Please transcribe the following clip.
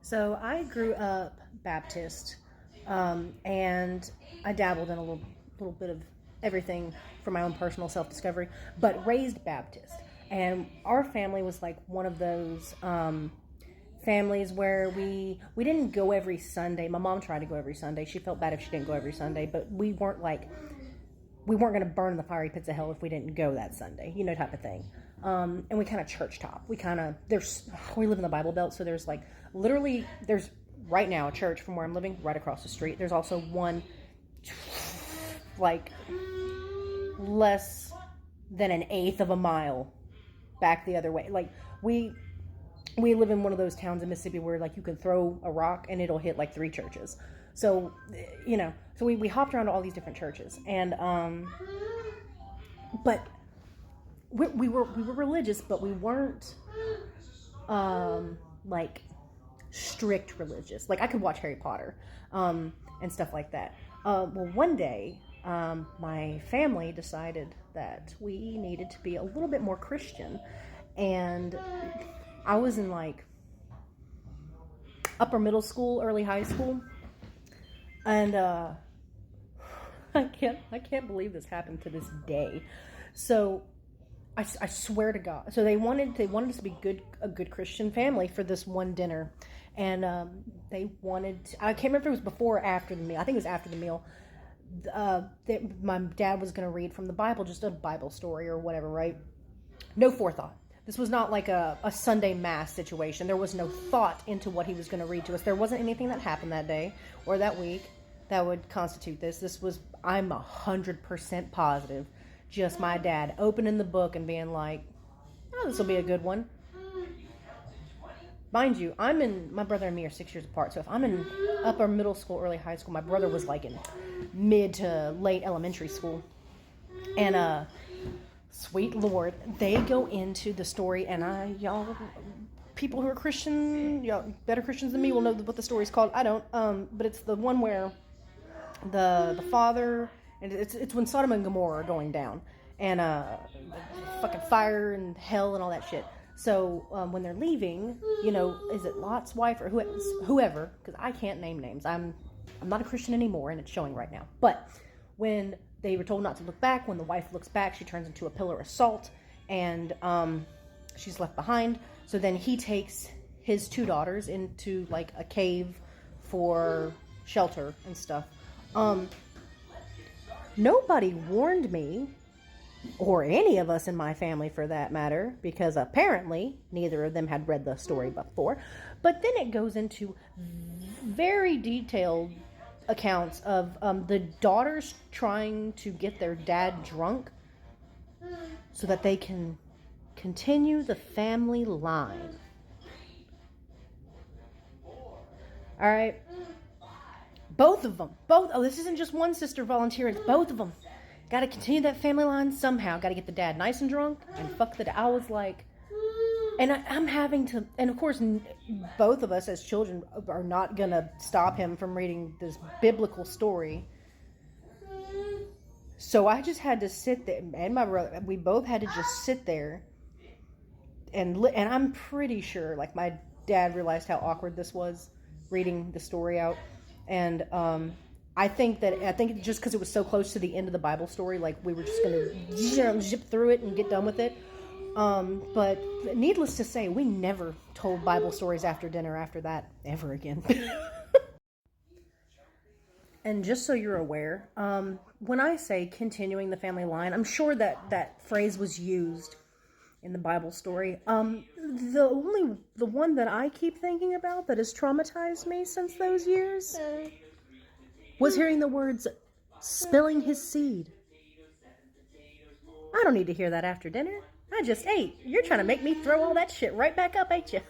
So I grew up Baptist, and I dabbled in a little bit of everything for my own personal self-discovery, but raised Baptist. And our family was like one of those families where we didn't go every Sunday. My mom tried to go every Sunday. She felt bad if she didn't go every Sunday, but we weren't going to burn in the fiery pits of hell if we didn't go that Sunday, type of thing. And we kind of church top. We live in the Bible Belt, so there's there's right now a church from where I'm living right across the street. There's also one like less than an eighth of a mile back the other way. Like we live in one of those towns in Mississippi where like you can throw a rock and it'll hit like 3 churches. So, so we hopped around to all these different churches, and but we were religious, but we weren't like strict religious. Like I could watch Harry Potter and stuff like that. Well, one day my family decided that we needed to be a little bit more Christian, and I was in like upper middle school, early high school. And I can't believe this happened to this day. So I swear to God. So they wanted us to be a good Christian family for this one dinner, and they wanted. I can't remember if it was before or after the meal. I think it was after the meal. My dad was going to read from the Bible, just a Bible story or whatever, right? No forethought. This was not like a Sunday mass situation. There was no thought into what he was going to read to us. There wasn't anything that happened that day or that week that would constitute this. This was, I'm 100% positive, just my dad opening the book and being like, oh, this will be a good one. Mind you, my brother and me are 6 years apart, so if I'm in upper middle school, early high school, my brother was like in mid to late elementary school. And, sweet Lord, they go into the story, and y'all, people who are Christian, y'all better Christians than me will know what the story's called. I don't, but it's the one where the father, and it's when Sodom and Gomorrah are going down, and fucking fire and hell and all that shit. So when they're leaving, is it Lot's wife or whoever? Because I can't name names. I'm not a Christian anymore, and it's showing right now. But when they were told not to look back, when the wife looks back, she turns into a pillar of salt, and she's left behind. So then he takes his 2 daughters into like a cave for shelter and stuff. Nobody warned me, or any of us in my family for that matter, because apparently neither of them had read the story before. But then it goes into very detailed accounts of the daughters trying to get their dad drunk so that they can continue the family line. All right. Both of them. This isn't just one sister volunteering. It's both of them. Got to continue that family line somehow. Got to get the dad nice and drunk and fuck the dad. I was like, and I'm having to, and of course, both of us as children are not going to stop him from reading this biblical story. So I just had to sit there, and my brother, we both had to just sit there, and I'm pretty sure, like, my dad realized how awkward this was, reading the story out, and I think just because it was so close to the end of the Bible story, like, we were just going to zip through it and get done with it. But needless to say, we never told Bible stories after dinner after that ever again. And just so you're aware, when I say continuing the family line, I'm sure that phrase was used in the Bible story. The one that I keep thinking about that has traumatized me since those years was hearing the words, spilling his seed. I don't need to hear that after dinner. I just ate. You're trying to make me throw all that shit right back up, ain't you?